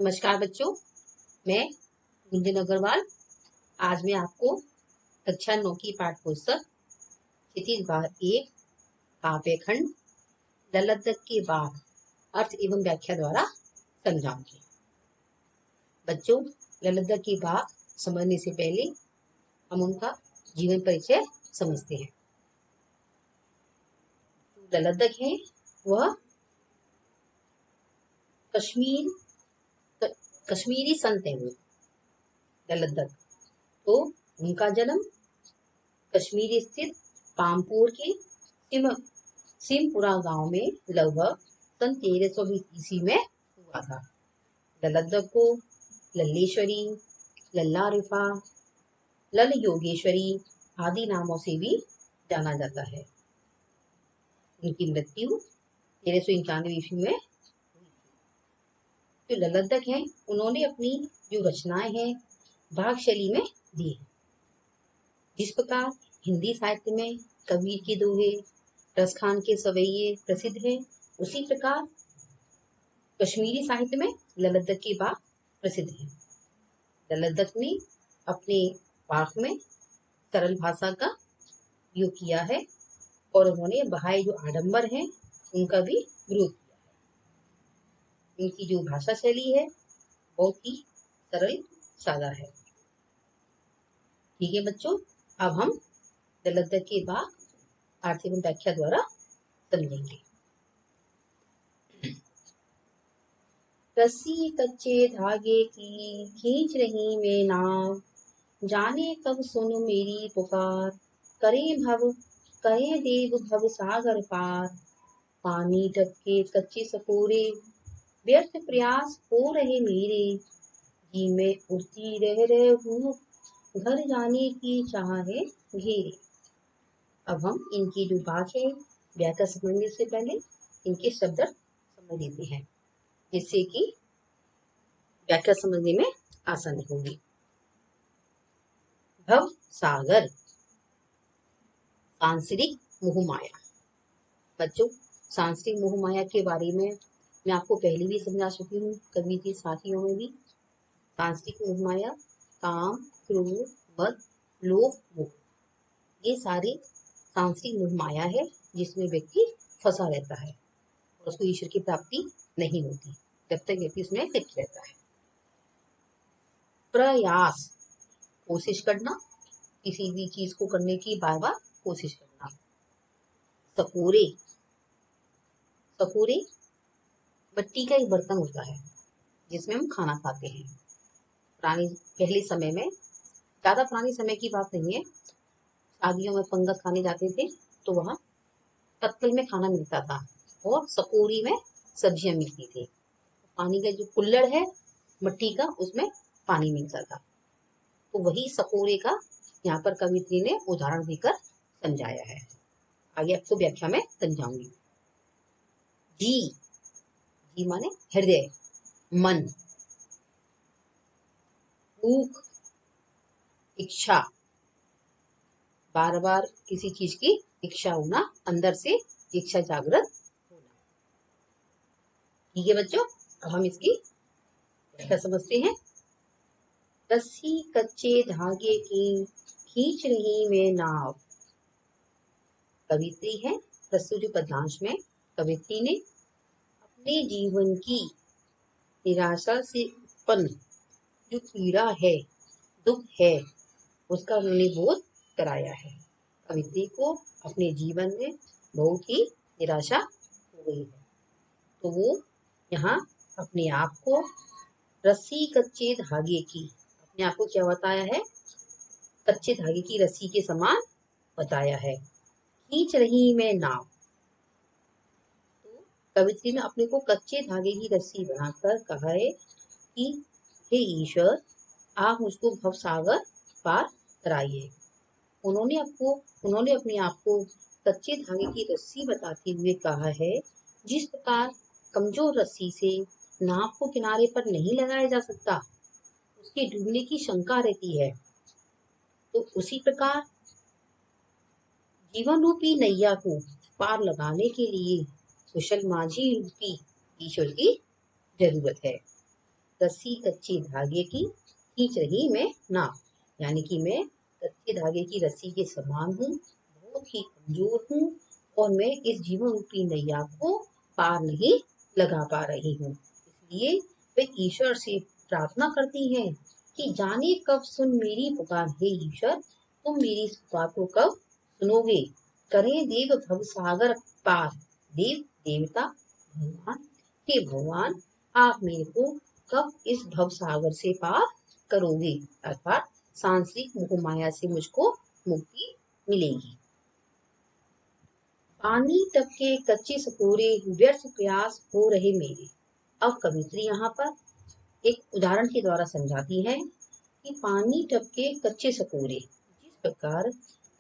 नमस्कार बच्चों, मैं गुंजन अग्रवाल। आज मैं आपको कक्षा 9 की पाठ पुस्तक क्षितिज भाग 1 काव्य खंड ललतक के बाघ अर्थ एवं व्याख्या द्वारा समझाऊंगी। बच्चों, ललतक के बाघ समझने से पहले हम उनका जीवन परिचय समझते हैं। ललतक है वह कश्मीरी संत है। वो ललतक तो उनका जन्म कश्मीर स्थित पामपुर के सिमपुरा गांव में लगभग सन 1320 ईस्वी में हुआ था। ललतक को लल्लेश्वरी, लल्ला रिफा, लल योगेश्वरी आदि नामों से भी जाना जाता है। उनकी मृत्यु 1391 ईस्वी में। जो ललतक हैं, उन्होंने अपनी जो रचनाएं हैं भाग शैली में दी है। जिस प्रकार हिंदी साहित्य में कबीर के दोहे, रसखान के सवैये प्रसिद्ध है, उसी प्रकार कश्मीरी साहित्य में ललतक के बाघ प्रसिद्ध है। ललतक ने अपने बाघ में सरल भाषा का उपयोग किया है और उन्होंने बाह्य जो आडंबर हैं उनका भी विरोध किया है। उनकी जो भाषा शैली है बहुत ही सरल सादा है। ठीक है बच्चों, अब हम ललतक के बाघ अर्थ एवं व्याख्या द्वारा समझेंगे। रस्सी कच्चे धागे की खींच रही मैं नाव, जाने कब सुन मेरी पुकार, करे देव भव सागर पार। पानी टपके कच्चे सकोरे, व्यर्थ प्रयास हो रहे मेरे, जी में उड़ती रह हूँ, घर जाने की चाह है घेरे। अब हम इनकी जो बात है व्याख्या समझने से पहले इनके शब्द समझ लेते हैं, जिससे कि व्याख्या समझने में आसानी होगी। भव सागर, सांसारिक मोहमाया। बच्चों, सांसारिक मोहमाया के बारे में मैं आपको पहले भी समझा चुकी हूँ, कभी की साथियों में भी। सांसारिक मोहमाया काम, क्रोध, मद, लोभ, मोह, ये सारी सांसारिक मोहमाया है जिसमें व्यक्ति फंसा रहता है और उसको ईश्वर की प्राप्ति नहीं होती जब तक व्यक्ति उसमें लिप्त रहता है। प्रयास, कोशिश करना, किसी भी चीज को करने की बार बार कोशिश करना। सकोरे, सकोरे मिट्टी का एक बर्तन होता है जिसमें हम खाना खाते हैं। पहले समय में, ज्यादा पुराने समय की बात नहीं है, शादियों में पंगत खाने जाते थे तो वहां पत्तल में खाना मिलता था और सकोरी में सब्जियां मिलती थी। पानी का जो कुल्हड़ है मिट्टी का, उसमें पानी मिलता था, तो वही सकोरे का यहाँ पर कवित्री ने उदाहरण देकर समझाया है। आगे आपको व्याख्या में समझाऊंगी। जी माने हृदय, मन, भूख, इच्छा, बार बार किसी चीज की इच्छा होना, अंदर से इच्छा जागृत होना। ठीक है बच्चों, अब हम इसकी व्याख्या समझते हैं। रस्सी कच्चे धागे की खींच रही मैं नाव। कवित्री है प्रस्तुत पद्यांश में कवित्री ने अपने जीवन की निराशा से उत्पन्न जो पीड़ा है, दुख है, उसका उन्होंने बोध कराया है। कवित्री को अपने जीवन में बहुत ही निराशा हो गई है, तो वो यहाँ अपने आप को रस्सी कच्चे धागे की, अपने आप को क्या बताया है? कच्चे धागे की रस्सी के समान बताया है। खींच रही मैं नाव, तो कवित्री ने अपने को कच्चे धागे की रस्सी बनाकर कहा है कि हे ईश्वर, आप मुझको भव सागर पार कराइए। उन्होंने अपने आप को कच्चे धागे की रस्सी बताते हुए कहा है, जिस प्रकार कमजोर रस्सी से नाव को किनारे पर नहीं लगाया जा सकता, उसके डूबने की शंका रहती है, तो उसी प्रकार जीवन रूपी नैया को पार लगाने के लिए कुशल माझी रूपी ईश्वर की जरूरत है। रस्सी कच्चे धागे की खींच रही मैं नाव। यानी कि मैं कच्चे धागे की रस्सी के समान हूँ, बहुत ही कमजोर हूँ और मैं इस जीवन रूपी नैया को पार नहीं लगा पा रही हूँ। इसलिए वे ईश्वर से प्रार्थना करती हैं कि जाने कब सुन मेरी पुकार। हे ईश्वर, तुम मेरी इस पुकार को कब सुनोगे? करें देव भव सागर पार। देव देवता भगवान, हे भगवान, आप मेरे को कब इस भव सागर से पार करोगे, अर्थात सांसारिक मोह माया से मुझको मुक्ति मिलेगी। पानी टपके कच्चे सकोरे, व्यर्थ प्रयास हो रहे मेरे। अब कवित्री यहाँ पर एक उदाहरण के द्वारा समझाती है कि पानी टपके कच्चे सकोरे, जिस प्रकार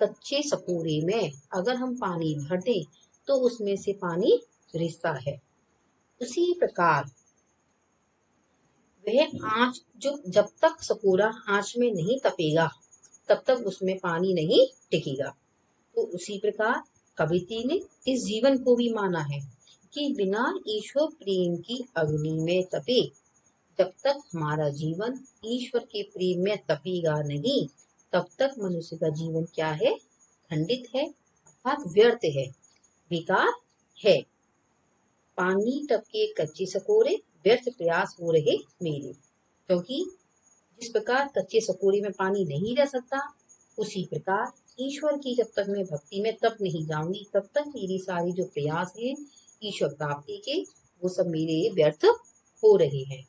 कच्चे सकोरे में अगर हम पानी भर दें तो उसमें से पानी रिसता है, उसी प्रकार वह आँच जो जब तक सकोरा आँच में नहीं तपेगा तब तक उसमें पानी नहीं टिकेगा। तो उसी प्रकार कवित्री ने इस जीवन को भी माना है कि बिना ईश्वर प्रेम की अग्नि में तपे, जब तक हमारा जीवन ईश्वर के प्रेम में तपेगा नहीं, तब तक मनुष्य का जीवन क्या है? खंडित है, अर्थात व्यर्थ है, बेकार है। पानी टपके कच्चे सकोरे, व्यर्थ प्रयास हो रहे मेरे। क्योंकि जिस प्रकार कच्चे सकोरे में पानी नहीं रह सकता, उसी प्रकार ईश्वर की जब तक मैं भक्ति में तप नहीं जाऊंगी तब तक मेरी सारी जो प्रयास है ईश्वर प्राप्ति के, वो सब मेरे व्यर्थ हो रहे हैं।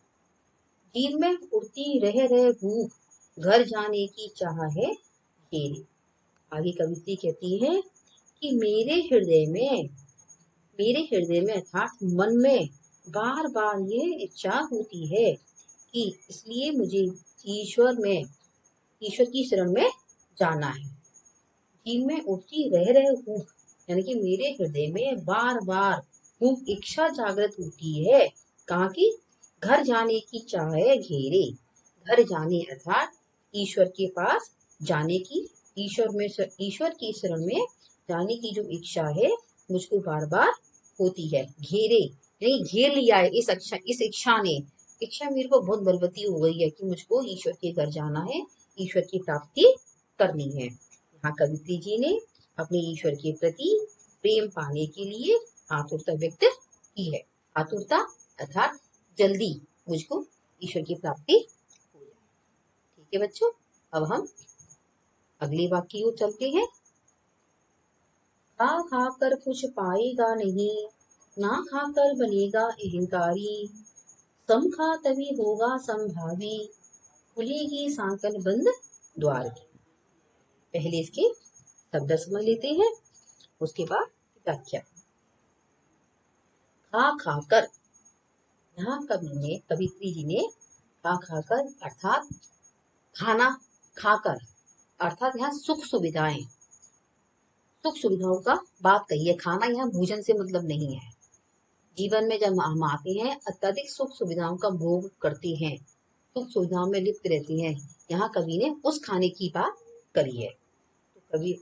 जीव में उड़ती रह भूख, घर जाने की चाह है घेरे। आगे कवित्री कहती है कि मेरे हृदय में अर्थात मन में बार बार ये इच्छा होती है कि इसलिए मुझे ईश्वर की शरण में जाना है। जीव में उठती रह भूख, यानी कि मेरे हृदय में बार बार भूख इच्छा जागृत होती है, कहाँ की? घर जाने की चाह है घेरे। घर जाने अर्थात ईश्वर के पास जाने की, ईश्वर की शरण में जाने की जो इच्छा है मुझको बार बार होती है। घेरे यानी घेर लिया है इस इच्छा ने। इच्छा मेरे को बहुत बलवती हो गई है कि मुझको ईश्वर के घर जाना है, ईश्वर की प्राप्ति करनी है। यहाँ कवित्री जी ने अपने ईश्वर के प्रति प्रेम पाने के लिए आतुरता व्यक्त की है। आतुरता अर्थात जल्दी मुझको ईश्वर की प्राप्ति हो जाए। ठीक है बच्चों, अब हम अगले वाक्य की ओर चलते हैं। खा खा कर कुछ पाएगा नहीं, ना खाकर बनेगा अहंकारी। सम खा तभी होगा संभावी, खुलेगी सांकल बंद द्वार की। पहले इसके शब्द समझ लेते हैं, उसके बाद व्याख्या। खा खाकर, यहाँ कवित्री जी ने खा खाकर अर्थात खाना खाकर, अर्थात यहाँ सुख सुविधाओं का बात कही है। खाना यहाँ भोजन से मतलब नहीं है। जीवन में जब हम आते हैं अत्यधिक सुख सुविधाओं का भोग करते हैं, सुख सुविधाओं में लिप्त रहते हैं। यहाँ कवि ने उस खाने की बात करी है। तो कवि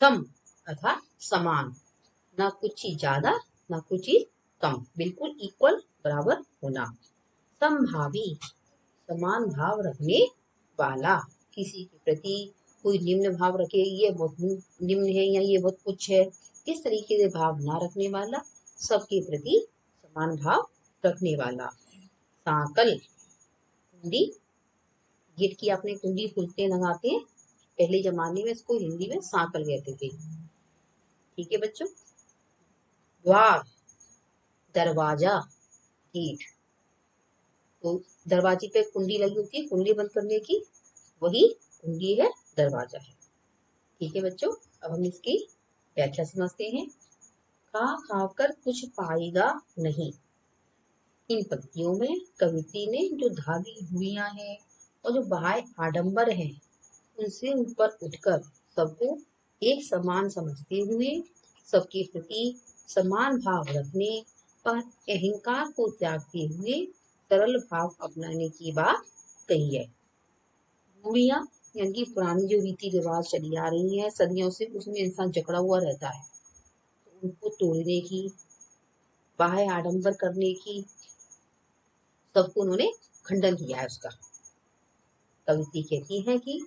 सम अर्थात समान, ना कुछ चीज ज्यादा ना कुछ चीज कम, बिल्कुल इक्वल बराबर होना। समभावी समान भाव रखने वाला, किसी के प्रति कोई निम्न भाव रखे, ये बहुत निम्न है या ये बहुत उच्च है, इस तरीके से भाव ना रखने वाला, सबके प्रति समान भाव रखने वाला। सांकल कुंडी, गिट की आपने कुंडी फूलते लगाते हैं, पहले जमाने में इसको हिंदी में सांकल कहते थे। ठीक है बच्चों। द्वार दरवाजा, गेट, तो दरवाजे पे कुंडी लगी होती है, कुंडी बंद करने की, वही कुंडी है, दरवाजा है। ठीक है बच्चों, अब हम इसकी व्याख्या समझते हैं। खा खाकर कुछ पाएगा नहीं, इन पंक्तियों में कवित्री ने जो धागी हुइयां हैं और जो बाह्य आडंबर हैं उनसे ऊपर उठकर सबको एक समान समझते हुए, सबके प्रति समान भाव रखने पर अहंकार को त्यागते हुए सरल भाव अपनाने की बात कही है। रूढ़ियां यानी कि पुरानी जो रीति रिवाज चली आ रही है सदियों से, उसमें इंसान जकड़ा हुआ रहता है, तो उनको तोड़ने की, बाह्य आडंबर करने की, सबको उन्होंने खंडन किया है उसका। कवित्री कहती है कि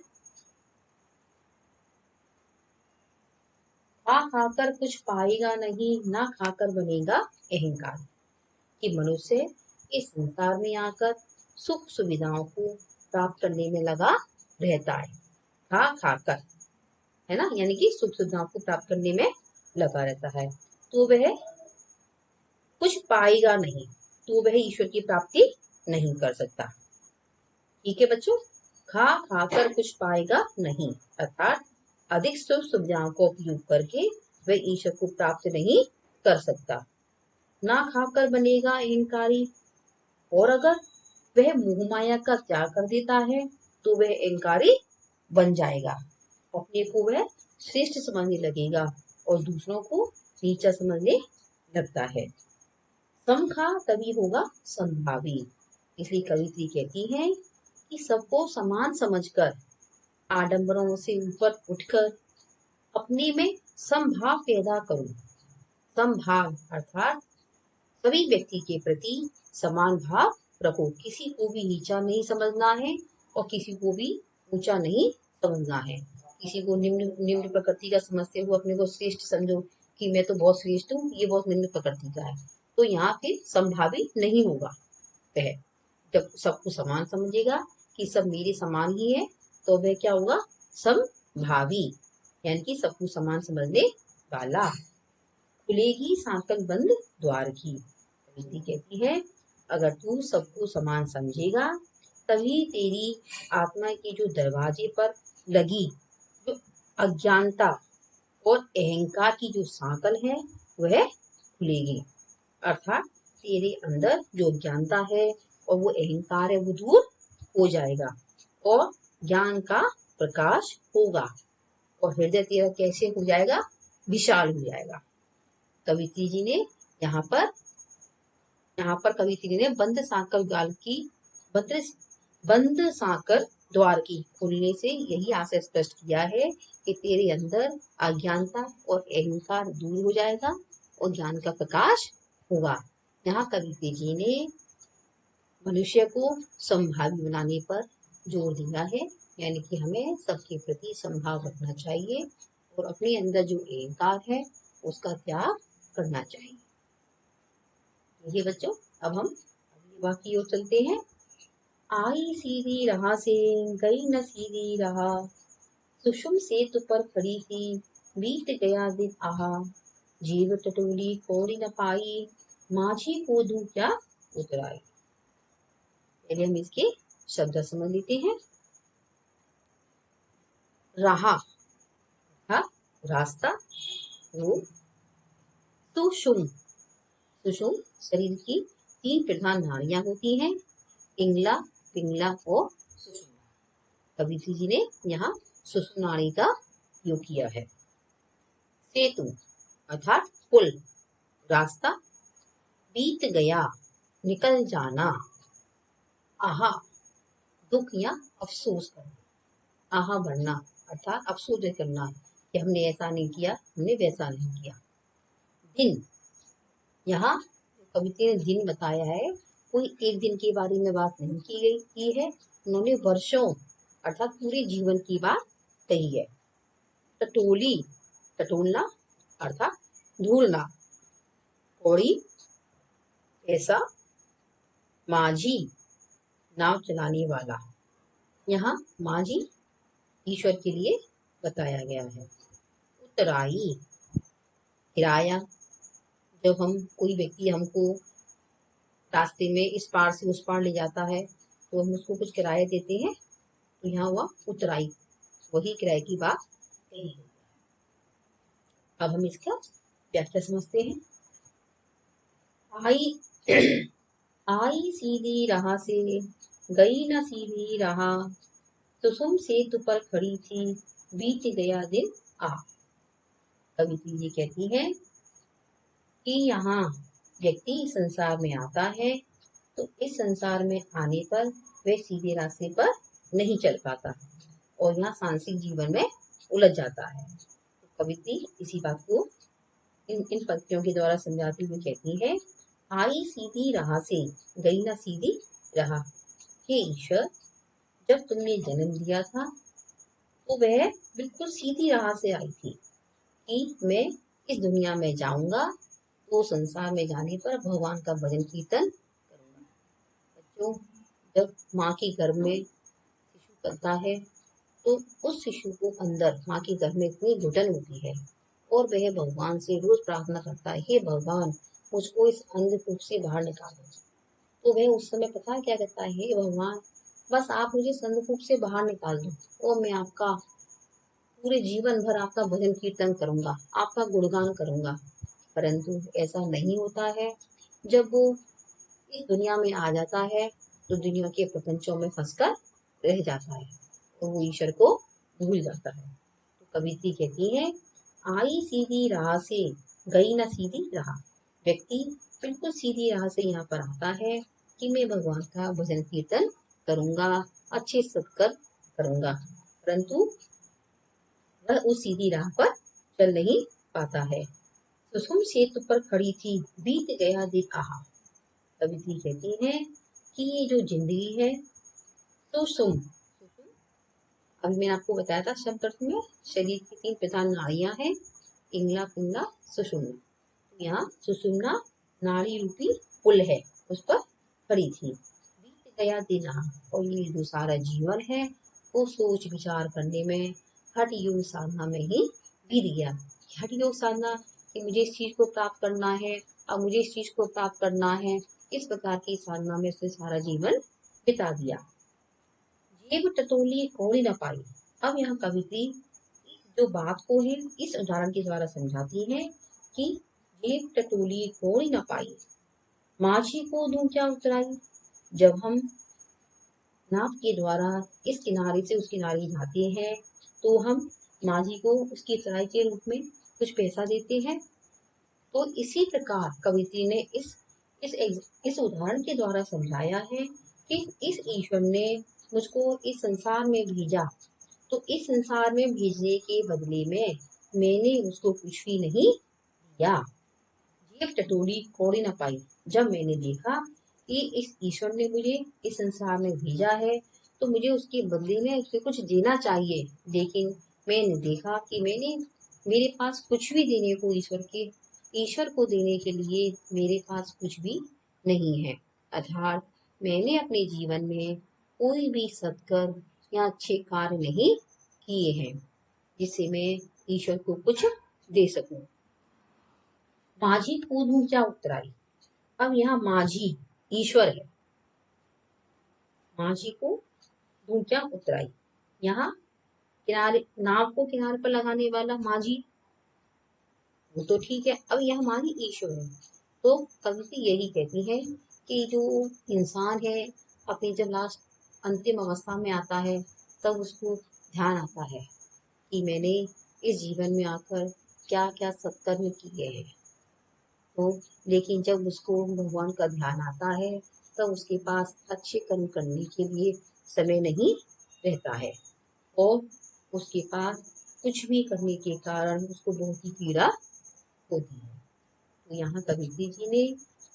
खा खाकर कुछ पाएगा नहीं, ना खाकर बनेगा अहंकार। कि मनुष्य इस संसार में आकर सुख सुविधाओं को प्राप्त करने में लगा रहता है। खा खाकर, है ना, यानी कि सुख सुविधाओं को प्राप्त करने में लगा रहता है, तो वह कुछ पाएगा नहीं, तो वह ईश्वर की प्राप्ति नहीं कर सकता। ठीक है बच्चों, खा खाकर कुछ पाएगा नहीं, अर्थात अधिक सुख सुविधाओं का उपयोग करके वह ईश्वर को प्राप्त नहीं कर सकता। ना खाकर बनेगा अहंकारी, और अगर वह मोह माया का त्याग कर देता है तो वह अहंकारी बन जाएगा। अपने को वह श्रेष्ठ समझने लगेगा और दूसरों को नीचा समझने लगता है। समखा तभी होगा संभावी। इसलिए कवित्री कहती है कि सबको समान समझकर, आडंबरों से ऊपर उठकर अपने में समभाव पैदा करो। समभाव अर्थात सभी व्यक्ति के प्रति समान भाव रखो। किसी को भी नीचा नहीं समझना है और किसी को भी ऊंचा नहीं समझना है। किसी को निम्न निम्न प्रकृति का समझते हुए अपने को श्रेष्ठ समझो कि मैं तो बहुत श्रेष्ठ हूँ, ये बहुत निम्न प्रकृति का है, तो यहाँ फिर संभावी नहीं होगा। वह जब सबको समान समझेगा कि सब मेरे समान ही है, तो वह क्या होगा, समभावी, यानी कि सबको समान समझने वाला। खुलेगी सांकल बंद द्वार की। कवित्री कहती है अगर तू सबको समान समझेगा तभी तेरी आत्मा के जो दरवाजे पर लगी जो अज्ञानता और अहंकार की जो सांकल है वह खुलेगी। अर्थात तेरे अंदर जो अज्ञानता है और वो अहंकार है वो दूर हो जाएगा और ज्ञान का प्रकाश होगा और हृदय तेरा कैसे हो जाएगा, विशाल हो जाएगा। कवित्री जी ने यहाँ पर कवित्री ने बंद सांकर द्वार की बंद सांकर द्वार की खुलने से यही आशय स्पष्ट किया है कि तेरे अंदर अज्ञानता और अहंकार दूर हो जाएगा और ज्ञान का प्रकाश होगा। यहाँ कवित्री जी ने मनुष्य को संभावी बनाने पर जोर दिया है, यानी कि हमें सबके प्रति संभाव रखना चाहिए और अपने अंदर जो अहंकार है उसका त्याग करना चाहिए। ये बच्चों, अब हम अगली वाक्य की ओर चलते हैं। आई सीधी राह से गई न सीधी राह, सुषुम सेतु पर खड़ी थी बीत गया दिन आहा, जीव टटोली कोड़ी न पाई, माझी को दूं क्या उतराई। पहले हम इसके शब्द समझ लेते हैं। राह रास्ता, वो सुषुम, सुषुम शरीर की 3 प्रधान नाड़ियां होती हैं, इंगला, पिंगला और सुषुम्ना। कवित्री जी ने यहाँ सुषुम्ना नाड़ी का उपयोग किया है। सेतु अर्थात पुल, रास्ता, बीत गया निकल जाना, आहा दुख या अफसोस करना, आहा बढ़ना अर्थात अफसोस करना कि हमने ऐसा नहीं किया, हमने वैसा नहीं किया। दिन, यहाँ कवित्री ने दिन बताया है, कोई एक दिन के बारे में बात नहीं की है, उन्होंने वर्षों अर्थात पूरे जीवन की बात कही है। टटोली, टटोलना अर्थात ढूंढना, कौड़ी ऐसा, माझी नाव चलाने वाला, यहाँ माझी ईश्वर के लिए बताया गया है। उतराई किराया, जब हम कोई व्यक्ति हमको रास्ते में इस पार से उस पार ले जाता है तो हम उसको कुछ किराया देते हैं, तो यहाँ हुआ उतराई, वही किराए की बात कही है। अब हम इसका व्याख्या समझते हैं। आई आई सीधी राह से गई न सीधी राह, सुषुम सेतु पर खड़ी थी बीत गया दिन आ। कवित्री जी कहती है कि यहाँ व्यक्ति संसार में आता है तो इस संसार में आने पर वह सीधे रास्ते पर नहीं चल पाता और यहाँ सांसारिक जीवन में उलझ जाता है। तो कवित्री इसी बात को इन पंक्तियों के द्वारा समझाती हुई कहती है, आई सीधी राह से गई ना सीधी राह। हे ईश्वर, जब तुमने जन्म दिया था तो वह बिल्कुल सीधी राह से आई थी कि मैं इस दुनिया में जाऊंगा, तो संसार में जाने पर भगवान का भजन कीर्तन करूंगा। बच्चों, जब माँ के गर्भ में शिशु पलता है तो उस शिशु को अंदर माँ के गर्भ में इतनी घुटन होती है और वह भगवान से रोज प्रार्थना करता है, हे भगवान, मुझको इस अंधकूप से बाहर निकालो। तो वह उस समय पता है क्या कहता है, हे भगवान, बस आप मुझे इस अंधकूप से बाहर निकाल दो और मैं आपका पूरे जीवन भर आपका भजन कीर्तन करूंगा, आपका गुणगान करूंगा। परंतु ऐसा नहीं होता है। जब वो इस दुनिया में आ जाता है तो दुनिया के प्रपंचों में फंसकर रह जाता है और वो ईश्वर को भूल जाता है। तो कवित्री कहती है, आई सीधी राह से गई ना सीधी राह। व्यक्ति बिल्कुल सीधी राह से यहाँ पर आता है कि मैं भगवान का भजन कीर्तन करूंगा, अच्छे सत्कर्म करूंगा, परंतु वह उस सीधी राह पर चल नहीं पाता है। सुसुम सेतु पर खड़ी थी, बीत गया दिन आहा। कवित्री कहती है कि ये जो जिंदगी है, सुसुम, अभी मैंने आपको बताया था शब्द अर्थ में, शरीर की 3 प्रधान नाड़ियां हैं, इंगला, पिंगला, सुषुम्ना। तो यहाँ सुषुम्ना नाड़ी रूपी पुल है, उस पर खड़ी थी। बीत गया दिन आहा, और ये जो सारा जीवन है वो सोच विचार करने में, हठ योग साधना में ही बीत गया। हठ योग साधना कि मुझे इस चीज को प्राप्त करना है, अब मुझे इस चीज को प्राप्त करना है, इस प्रकार की साधना में उसने सारा जीवन बिता दिया। जेब टटोली कौड़ी न पाई। अब यहाँ कवित्री जो बात को है इस उदाहरण के द्वारा समझाती है कि जेब टटोली कौड़ी न पाई, माझी को दूं क्या उतराई। जब हम नाव के द्वारा इस किनारे से उस किनारे जाते हैं तो हम माझी को उसकी उतराई के रूप में कुछ पैसा देते हैं। तो इसी प्रकार कवित्री ने इस उदाहरण के द्वारा समझाया है कि इस ईश्वर ने मुझको इस संसार में भेजा, तो इस संसार में भेजने के बदले में मैंने उसको कुछ भी नहीं दिया। जेब टटोली कौड़ी न पाई। जब मैंने देखा कि इस ईश्वर ने मुझे इस संसार में भेजा है तो मुझे उसके बदले में उसे कुछ देना चाहिए, लेकिन मैंने देखा कि मेरे पास कुछ भी देने को ईश्वर को देने के लिए मेरे पास कुछ भी नहीं है। अर्थात मैंने अपने जीवन में कोई भी सत्कर्म या अच्छे कार्य नहीं किए हैं जिससे मैं ईश्वर को कुछ दे सकूं। माझी कूदूं क्या उतराई। अब यहाँ माझी ईश्वर है, माझी को दूं क्या उतराई। यहाँ किनारे, नाव को किनारे पर लगाने वाला माझी, वो तो ठीक है। अब यहाँ माझी ईश्वर है। तो कवित्री यही कहती है कि जो इंसान है अपनी जब लास्ट अंतिम अवस्था में आता है तब उसको ध्यान आता है कि मैंने इस जीवन में आकर क्या क्या सत्कर्म किए हैं। तो लेकिन जब उसको भगवान का ध्यान आता है तब उसके पास अच्छे कर्म करने के लिए समय नहीं रहता है और उसके पास कुछ भी करने के कारण उसको बहुत ही पीड़ा होती है। तो यहाँ कवित्री जी ने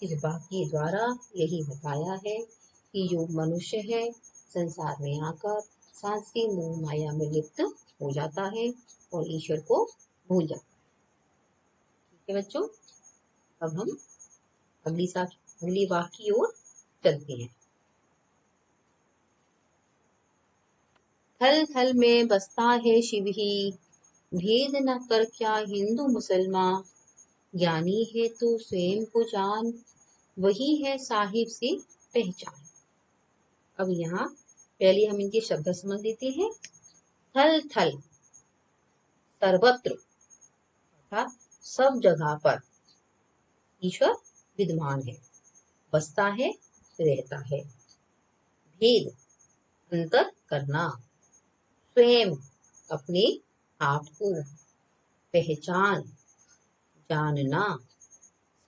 इस बात के द्वारा यही बताया है कि जो मनुष्य है संसार में आकर सांसी मोह माया में लिप्त हो जाता है और ईश्वर को भूल जाता है। ठीक है बच्चों, अब हम अगली वाक्य की ओर चलते हैं। थल थल में बसता है शिव ही, भेद न कर क्या हिंदू मुसलमान। ज्ञानी है तो स्वयं को जान, वही है साहिब से पहचान। अब यहाँ पहले हम इनके शब्द समझ लेते हैं। थल थल सर्वत्र, अर्थात सब जगह पर ईश्वर विद्यमान है, बसता है, रहता है। भेद अंतर करना, स्वयं अपने आप को, पहचान जानना,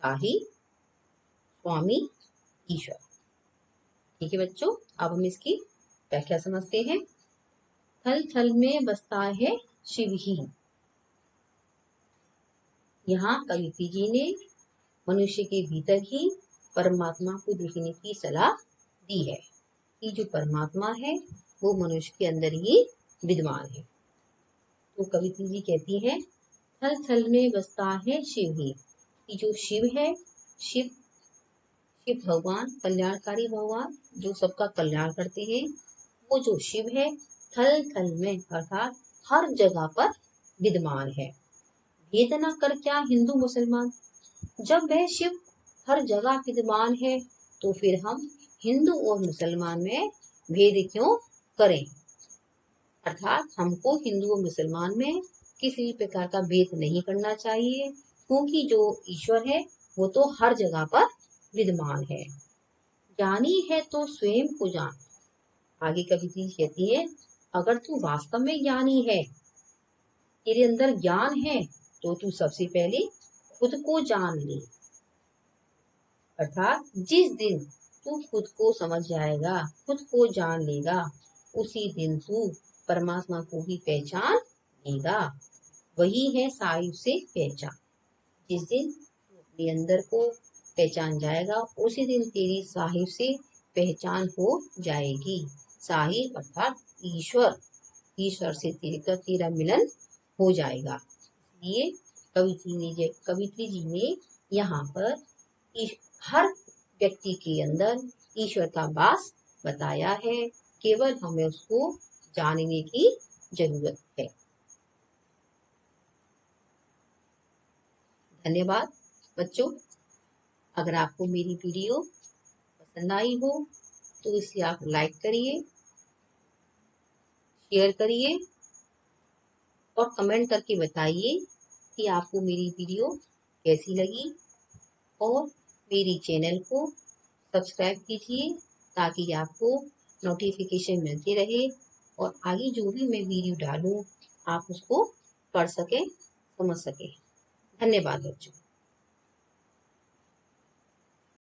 साही स्वामी ईश्वर। ठीक है बच्चों, अब हम इसकी व्याख्या समझते हैं। थल थल में बसता है शिव ही। यहाँ कवित्री जी ने मनुष्य के भीतर ही परमात्मा को देखने की सलाह दी है। कि जो परमात्मा है वो मनुष्य के अंदर ही विद्यमान है। तो कवित्री जी कहती है, थल थल में बसता है शिव ही, कि जो शिव है, शिव शिव भगवान, कल्याणकारी भगवान जो सबका कल्याण करते हैं, वो जो शिव है थल थल में अर्थात हर जगह पर विद्यमान है। भेद न कर क्या हिंदू मुसलमान, जब वह शिव हर जगह विद्यमान है तो फिर हम हिंदू और मुसलमान में भेद क्यों करें। अर्थात हमको हिंदू और मुसलमान में किसी भी प्रकार का भेद नहीं करना चाहिए, क्योंकि जो ईश्वर है वो तो हर जगह पर विद्यमान है। ज्ञानी है तो स्वयं को जान, आगे कवित्री कहती है, अगर तू वास्तव में ज्ञानी है, तेरे अंदर ज्ञान है, तो तू सबसे पहले खुद को जान ले। अर्थात जिस दिन तू खुद को समझ जाएगा, खुद को जान लेगा, उसी दिन तू परमात्मा को भी पहचान लेगा। वही है साहिब से पहचान। जिस दिन तू अपने अंदर को पहचान जाएगा, उसी दिन तेरी साहिब से पहचान हो जाएगी। साहिब अर्थात ईश्वर, ईश्वर से तेरा मिलन हो जाएगा। इसलिए कवित्री जी ने यहाँ पर हर व्यक्ति के अंदर ईश्वर का वास बताया है, केवल हमें उसको जानने की जरूरत है। धन्यवाद बच्चों। अगर आपको मेरी वीडियो पसंद आई हो तो इसे आप लाइक करिए, शेयर करिए और कमेंट करके बताइए कि आपको मेरी वीडियो कैसी लगी, और मेरी चैनल को सब्सक्राइब कीजिए ताकि आपको नोटिफिकेशन मिलती रहे और आगे जो भी मैं वीडियो डालूं आप उसको पढ़ सकें, समझ सकें। धन्यवाद बच्चों।